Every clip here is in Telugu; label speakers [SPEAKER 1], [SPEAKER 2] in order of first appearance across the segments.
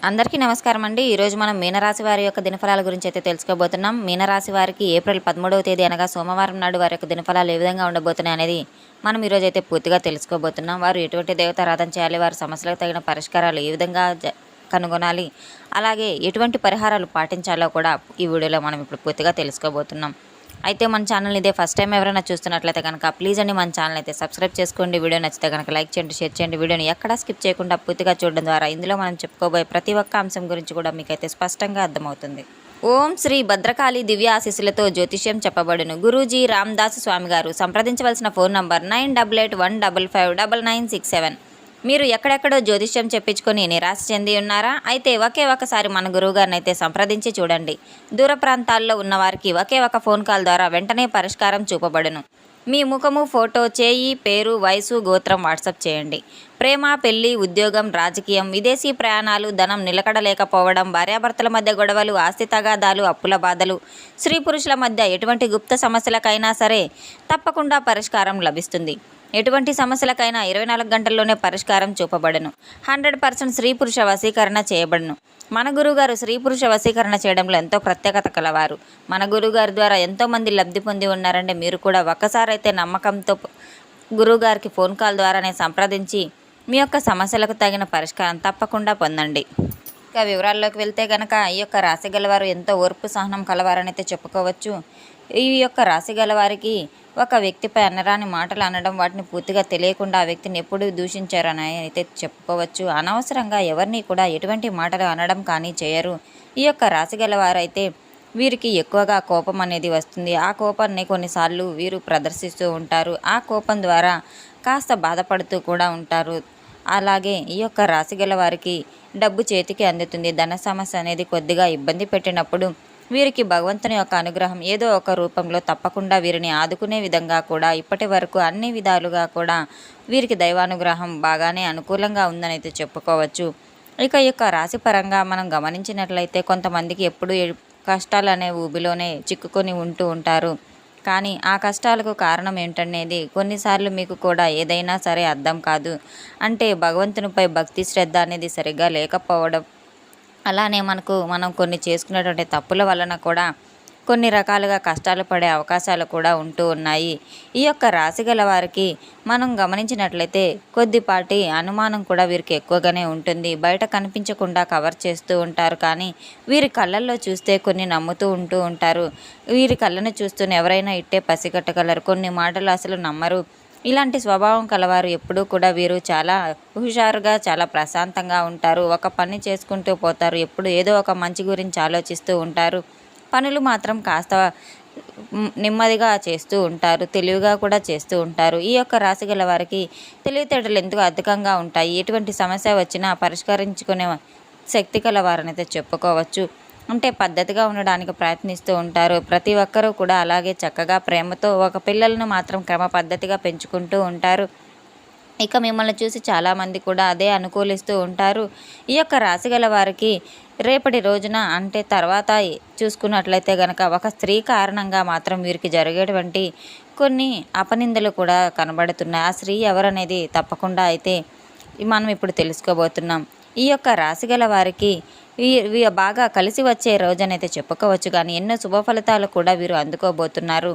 [SPEAKER 1] అందరికీ నమస్కారం అండి. ఈరోజు మనం మీనరాశి వారి యొక్క దినఫలాల గురించి అయితే తెలుసుకోబోతున్నాం. మీనరాశి వారికి ఏప్రిల్ 13వ తేదీ అనగా సోమవారం నాడు వారి యొక్క దినఫలాలు ఏ విధంగా ఉండబోతున్నాయి అనేది మనం ఈరోజు అయితే పూర్తిగా తెలుసుకోబోతున్నాం. వారు ఎటువంటి దేవతారాధన చేయాలి, వారి సమస్యలకు తగిన పరిష్కారాలు ఏ విధంగా కనుగొనాలి, అలాగే ఎటువంటి పరిహారాలు పాటించాలో కూడా ఈ వీడియోలో మనం ఇప్పుడు పూర్తిగా తెలుసుకోబోతున్నాం. అయితే మన ఛానల్ ఇదే ఫస్ట్ టైం ఎవరైనా చూస్తున్నట్లయితే కనుక ప్లీజ్ అండి మన ఛానల్ అయితే సబ్స్క్రైబ్ చేసుకోండి. వీడియో నచ్చితే కనుక లైక్ చేయండి, షేర్ చేయండి. వీడియోని ఎక్కడా స్కిప్ చేయకుండా పూర్తిగా చూడడం ద్వారా ఇందులో మనం చెప్పుకోబోయే ప్రతి ఒక్క అంశం గురించి కూడా మీకైతే స్పష్టంగా అర్థమవుతుంది. ఓం శ్రీ భద్రకాళి దివ్య ఆశీస్సులతో జ్యోతిష్యం చెప్పబడును. గురూజీ రామ్దాస్ స్వామి గారు. సంప్రదించవలసిన ఫోన్ నంబర్ 9881559967. మీరు ఎక్కడెక్కడో జ్యోతిష్యం చెప్పించుకొని నిరాశ చెంది ఉన్నారా? అయితే ఒకే ఒకసారి మన గురువుగారిని అయితే సంప్రదించి చూడండి. దూర ప్రాంతాల్లో ఉన్నవారికి ఒకే ఒక ఫోన్ కాల్ ద్వారా వెంటనే పరిష్కారం చూపబడును. మీ ముఖము, ఫోటో, చేయి, పేరు, వయసు, గోత్రం వాట్సాప్ చేయండి. ప్రేమ, పెళ్లి, ఉద్యోగం, రాజకీయం, విదేశీ ప్రయాణాలు, ధనం నిలకడలేకపోవడం, భార్యాభర్తల మధ్య గొడవలు, ఆస్తి తగాదాలు, అప్పుల బాధలు, స్త్రీ పురుషుల మధ్య ఎటువంటి గుప్త సమస్యలకైనా సరే తప్పకుండా పరిష్కారం లభిస్తుంది. ఎటువంటి సమస్యలకైనా 24 గంటల్లోనే పరిష్కారం చూపబడను. 100% స్త్రీ పురుష వశీకరణ చేయబడను. మన గురువుగారు స్త్రీ పురుష వశీకరణ చేయడంలో ఎంతో ప్రత్యేకత కలవారు. మన గురువుగారి ద్వారా ఎంతోమంది లబ్ధి పొంది ఉన్నారంటే మీరు కూడా ఒక్కసారి అయితే నమ్మకంతో గురువుగారికి ఫోన్ కాల్ ద్వారానే సంప్రదించి మీ యొక్క సమస్యలకు తగిన పరిష్కారం తప్పకుండా పొందండి. ఇక వివరాల్లోకి వెళ్తే కనుక ఈ యొక్క రాశి గలవారు ఎంతో ఓర్పు సహనం కలవారని అయితే చెప్పుకోవచ్చు. ఈ యొక్క రాశి గలవారికి ఒక వ్యక్తిపై అనరాని మాటలు అనడం, వాటిని పూర్తిగా తెలియకుండా ఆ వ్యక్తిని ఎప్పుడు దూషించారని అయితే చెప్పుకోవచ్చు. అనవసరంగా ఎవరిని కూడా ఎటువంటి మాటలు అనడం కానీ చేయరు. ఈ యొక్క రాశి గలవారైతే వీరికి ఎక్కువగా కోపం అనేది వస్తుంది. ఆ కోపాన్ని కొన్నిసార్లు వీరు ప్రదర్శిస్తూ ఉంటారు. ఆ కోపం ద్వారా కాస్త బాధపడుతూ కూడా ఉంటారు. అలాగే ఈ యొక్క రాశి గల వారికి డబ్బు చేతికి అందుతుంది. ధన సమస్య అనేది కొద్దిగా ఇబ్బంది పెట్టినప్పుడు వీరికి భగవంతుని యొక్క అనుగ్రహం ఏదో ఒక రూపంలో తప్పకుండా వీరిని ఆదుకునే విధంగా కూడా ఇప్పటి వరకు అన్ని విధాలుగా కూడా వీరికి దైవానుగ్రహం బాగానే అనుకూలంగా ఉందని అయితే చెప్పుకోవచ్చు. ఇక ఈ యొక్క రాశి పరంగా మనం గమనించినట్లయితే కొంతమందికి ఎప్పుడు కష్టాలు అనే ఊబిలోనే చిక్కుకొని ఉంటూ ఉంటారు. కానీ ఆ కష్టాలకు కారణం ఏంటనేది కొన్నిసార్లు మీకు కూడా ఏదైనా సరే అర్థం కాదు. అంటే భగవంతునిపై భక్తి శ్రద్ధ అనేది సరిగ్గా లేకపోవడం, అలానే మనం కొన్ని చేసుకున్నటువంటి తప్పుల వలన కూడా కొన్ని రకాలుగా కష్టాలు పడే అవకాశాలు కూడా ఉంటూ ఉన్నాయి. ఈ యొక్క రాశి గల వారికి మనం గమనించినట్లయితే కొద్దిపాటి అనుమానం కూడా వీరికి ఎక్కువగానే ఉంటుంది. బయట కనిపించకుండా కవర్ చేస్తూ ఉంటారు, కానీ వీరి కళ్ళల్లో చూస్తే కొన్ని నమ్ముతూ ఉంటూ ఉంటారు. వీరి కళ్ళను చూస్తూనే ఎవరైనా ఇట్టే పసిగట్టగలరు. కొన్ని మాటలు అసలు నమ్మరు. ఇలాంటి స్వభావం కలవారు ఎప్పుడూ కూడా వీరు చాలా హుషారుగా, చాలా ప్రశాంతంగా ఉంటారు. ఒక పని చేసుకుంటూ పోతారు. ఎప్పుడు ఏదో ఒక మంచి గురించి ఆలోచిస్తూ ఉంటారు. పనులు మాత్రం కాస్త నెమ్మదిగా చేస్తూ ఉంటారు. తెలివిగా కూడా చేస్తూ ఉంటారు. ఈ యొక్క రాశి గల వారికి తెలివితేటలు ఎందుకు అధికంగా ఉంటాయి. ఎటువంటి సమస్య వచ్చినా పరిష్కరించుకునే శక్తి కలవారనైతే చెప్పుకోవచ్చు. అంటే పద్ధతిగా ఉండడానికి ప్రయత్నిస్తూ ఉంటారు. ప్రతి ఒక్కరూ కూడా అలాగే చక్కగా ప్రేమతో ఒక పిల్లలను మాత్రం క్రమ పద్ధతిగా పెంచుకుంటూ ఉంటారు. ఇక మిమ్మల్ని చూసి చాలామంది కూడా అదే అనుకూలిస్తూ ఉంటారు. ఈ యొక్క రాశి గల వారికి రేపటి రోజున అంటే తర్వాత చూసుకున్నట్లయితే కనుక ఒక స్త్రీ కారణంగా మాత్రం వీరికి జరిగేటువంటి కొన్ని అపనిందలు కూడా కనబడుతున్నాయి. ఆ స్త్రీ ఎవరనేది తప్పకుండా అయితే మనం ఇప్పుడు తెలుసుకోబోతున్నాం. ఈ యొక్క రాశి గల వారికి బాగా కలిసి వచ్చే రోజనైతే చెప్పుకోవచ్చు. కానీ ఎన్నో శుభ ఫలితాలు కూడా వీరు అందుకోబోతున్నారు.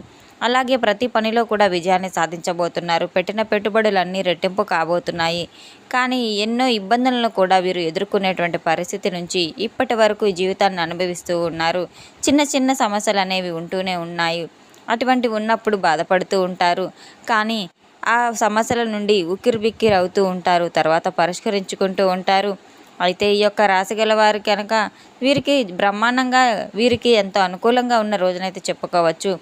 [SPEAKER 1] అలాగే ప్రతి పనిలో కూడా విజయాన్ని సాధించబోతున్నారు. పెట్టిన పెట్టుబడులన్నీ రెట్టింపు కాబోతున్నాయి. కానీ ఎన్నో ఇబ్బందులను కూడా వీరు ఎదుర్కొనేటువంటి పరిస్థితి నుంచి ఇప్పటి వరకు ఈ జీవితాన్ని అనుభవిస్తూ ఉన్నారు. చిన్న చిన్న సమస్యలు అనేవి ఉంటూనే ఉన్నాయి. అటువంటివి ఉన్నప్పుడు బాధపడుతూ ఉంటారు. కానీ ఆ సమస్యల నుండి ఉక్కిరిబిక్కిరి అవుతూ ఉంటారు. తర్వాత పరిష్కరించుకుంటూ ఉంటారు. అయితే ఈ యొక్క రాశి గల వారి కనుక వీరికి బ్రహ్మాండంగా వీరికి ఎంతో అనుకూలంగా ఉన్న రోజునైతే చెప్పుకోవచ్చు.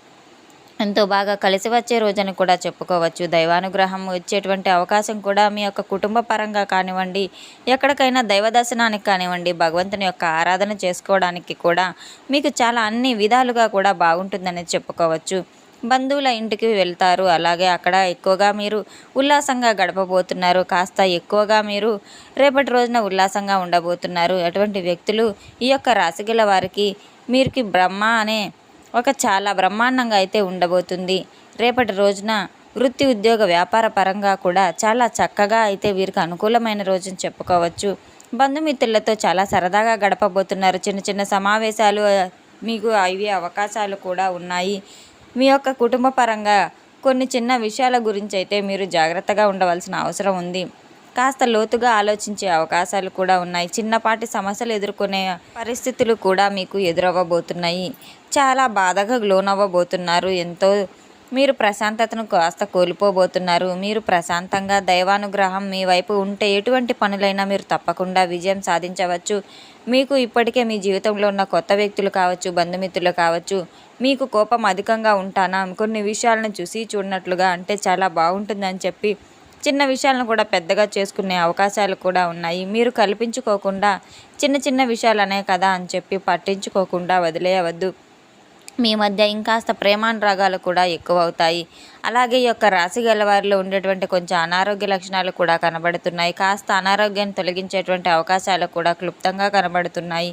[SPEAKER 1] ఎంతో బాగా కలిసి వచ్చే రోజని కూడా చెప్పుకోవచ్చు. దైవానుగ్రహం వచ్చేటువంటి అవకాశం కూడా మీ యొక్క కుటుంబ పరంగా కానివ్వండి, ఎక్కడికైనా దైవ దర్శనానికి కానివ్వండి, భగవంతుని యొక్క ఆరాధన చేసుకోవడానికి కూడా మీకు చాలా అన్ని విధాలుగా కూడా బాగుంటుందని చెప్పుకోవచ్చు. బంధువుల ఇంటికి వెళ్తారు. అలాగే అక్కడ ఎక్కువగా మీరు ఉల్లాసంగా గడపబోతున్నారు. కాస్త ఎక్కువగా మీరు రేపటి రోజున ఉల్లాసంగా ఉండబోతున్నారు. అటువంటి వ్యక్తులు ఈ యొక్క రాశిగల వారికి మీరుకి బ్రహ్మ అనే ఒక చాలా బ్రహ్మాండంగా అయితే ఉండబోతుంది. రేపటి రోజున వృత్తి, ఉద్యోగ, వ్యాపార పరంగా కూడా చాలా చక్కగా అయితే వీరికి అనుకూలమైన రోజుని చెప్పుకోవచ్చు. బంధుమిత్రులతో చాలా సరదాగా గడపబోతున్నారు. చిన్న చిన్న సమావేశాలు మీకు అయ్యే అవకాశాలు కూడా ఉన్నాయి. మీ యొక్క కుటుంబ పరంగా కొన్ని చిన్న విషయాల గురించి అయితే మీరు జాగ్రత్తగా ఉండవలసిన అవసరం ఉంది. కాస్త లోతుగా ఆలోచించే అవకాశాలు కూడా ఉన్నాయి. చిన్నపాటి సమస్యలు ఎదుర్కొనే పరిస్థితులు కూడా మీకు ఎదురవ్వబోతున్నాయి. చాలా బాధగా లోనవ్వబోతున్నారు. ఎంతో మీరు ప్రశాంతతను కాస్త కోల్పోబోతున్నారు. మీరు ప్రశాంతంగా దైవానుగ్రహం మీ వైపు ఉంటే ఎటువంటి పనులైనా మీరు తప్పకుండా విజయం సాధించవచ్చు. మీకు ఇప్పటికే మీ జీవితంలో ఉన్న కొత్త వ్యక్తులు కావచ్చు, బంధుమిత్రులు కావచ్చు, మీకు కోపం అధికంగా ఉంటానా, కొన్ని విషయాలను చూసి చూడనట్లుగా అంటే చాలా బాగుంటుందని చెప్పి చిన్న విషయాలను కూడా పెద్దగా చేసుకునే అవకాశాలు కూడా ఉన్నాయి. మీరు కల్పించుకోకుండా చిన్న చిన్న విషయాలనే కదా అని చెప్పి పట్టించుకోకుండా వదిలేయవద్దు. మీ మధ్య ఇంకాస్త ప్రేమానురాగాలు కూడా ఎక్కువ అవుతాయి. అలాగే ఈ యొక్క రాశి గల వారిలో ఉండేటువంటి కొంచెం అనారోగ్య లక్షణాలు కూడా కనబడుతున్నాయి. కాస్త అనారోగ్యాన్ని తొలగించేటువంటి అవకాశాలు కూడా క్లుప్తంగా కనబడుతున్నాయి.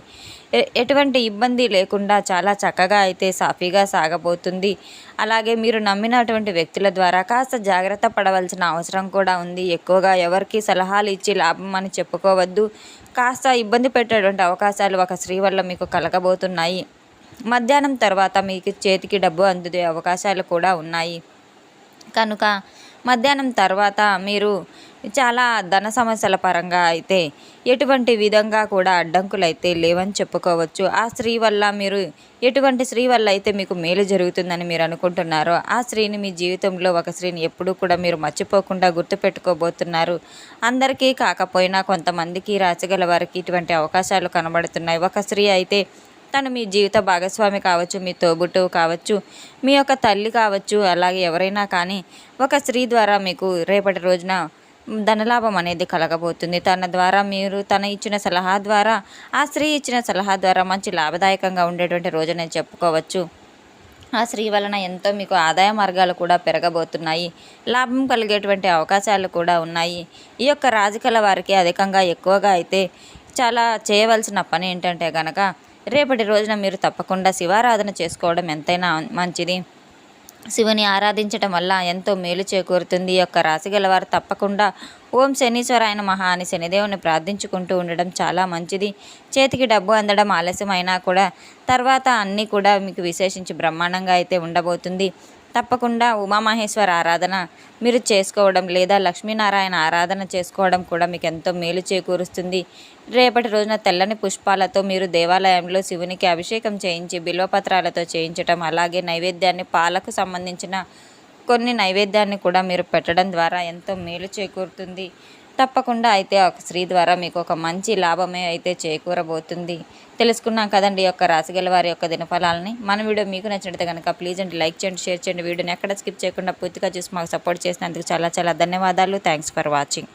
[SPEAKER 1] ఎటువంటి ఇబ్బంది లేకుండా చాలా చక్కగా అయితే సాఫీగా సాగబోతుంది. అలాగే మీరు నమ్మినటువంటి వ్యక్తుల ద్వారా కాస్త జాగ్రత్త పడవలసిన అవసరం కూడా ఉంది. ఎక్కువగా ఎవరికి సలహాలు ఇచ్చి లాభం అని చెప్పుకోవద్దు. కాస్త ఇబ్బంది పెట్టేటువంటి అవకాశాలు ఒక స్త్రీ వల్ల మీకు కలగబోతున్నాయి. మధ్యాహ్నం తర్వాత మీకు చేతికి డబ్బు అందుదే అవకాశాలు కూడా ఉన్నాయి. కనుక మధ్యాహ్నం తర్వాత మీరు చాలా ధన సమస్యల పరంగా అయితే ఎటువంటి విధంగా కూడా అడ్డంకులు అయితే లేవని చెప్పుకోవచ్చు. ఆ స్త్రీ వల్ల మీరు ఎటువంటి స్త్రీ వల్ల అయితే మీకు మేలు జరుగుతుందని మీరు అనుకుంటున్నారో ఆ స్త్రీని మీ జీవితంలో ఒక స్త్రీని ఎప్పుడూ కూడా మీరు మర్చిపోకుండా గుర్తుపెట్టుకోబోతున్నారు. అందరికీ కాకపోయినా కొంతమందికి రాశిగల వారికి ఇటువంటి అవకాశాలు కనబడుతున్నాయి. ఒక స్త్రీ అయితే తను మీ జీవిత భాగస్వామి కావచ్చు, మీ తోబుట్టువు కావచ్చు, మీ యొక్క తల్లి కావచ్చు, అలాగే ఎవరైనా కానీ ఒక స్త్రీ ద్వారా మీకు రేపటి రోజున ధనలాభం అనేది కలగబోతుంది. తన ద్వారా మీరు తన ఇచ్చిన సలహా ద్వారా ఆ స్త్రీ ఇచ్చిన సలహా ద్వారా మంచి లాభదాయకంగా ఉండేటువంటి రోజునే చెప్పుకోవచ్చు. ఆ స్త్రీ వలన ఎంతో మీకు ఆదాయ మార్గాలు కూడా పెరగబోతున్నాయి. లాభం కలిగేటువంటి అవకాశాలు కూడా ఉన్నాయి. ఈ యొక్క రాజకీయ వారికి అధికంగా ఎక్కువగా అయితే చాలా చేయవలసిన పని ఏంటంటే కనుక రేపటి రోజున మీరు తప్పకుండా శివారాధన చేసుకోవడం ఎంతైనా మంచిది. శివుని ఆరాధించటం వల్ల ఎంతో మేలు చేకూరుతుంది. ఈ యొక్క రాశి గలవారు తప్పకుండా ఓం శనీశ్వరాయ నమః అని శనిదేవుని ప్రార్థించుకుంటూ ఉండడం చాలా మంచిది. చేతికి డబ్బు అందడం ఆలస్యమైనా కూడా తర్వాత అన్నీ కూడా మీకు విశేషించి బ్రహ్మాండంగా అయితే ఉండబోతుంది. తప్పకుండా ఉమామహేశ్వర ఆరాధన మీరు చేసుకోవడం లేదా లక్ష్మీనారాయణ ఆరాధన చేసుకోవడం కూడా మీకు ఎంతో మేలు చేకూరుస్తుంది. రేపటి రోజున తెల్లని పుష్పాలతో మీరు దేవాలయంలో శివునికి అభిషేకం చేయించి బిల్వపత్రాలతో చేయించటం, అలాగే నైవేద్యాన్ని పాలకు సంబంధించిన కొన్ని నైవేద్యాన్ని కూడా మీరు పెట్టడం ద్వారా ఎంతో మేలు చేకూరుతుంది. తప్పకుండా అయితే ఒక స్త్రీ ద్వారా మీకు ఒక మంచి లాభమే అయితే చేకూరబోతుంది. తెలుసుకున్నాం కదండి ఈ యొక్క రాశిగల వారి యొక్క దినఫలాలని. మన వీడియో మీకు నచ్చినట్లయితే కనుక ప్లీజ్ అండి లైక్ చేయండి, షేర్ చేయండి. వీడియోని ఎక్కడ స్కిప్ చేయకుండా పూర్తిగా చూసి మాకు సపోర్ట్ చేసినందుకు చాలా చాలా ధన్యవాదాలు. Thanks for watching.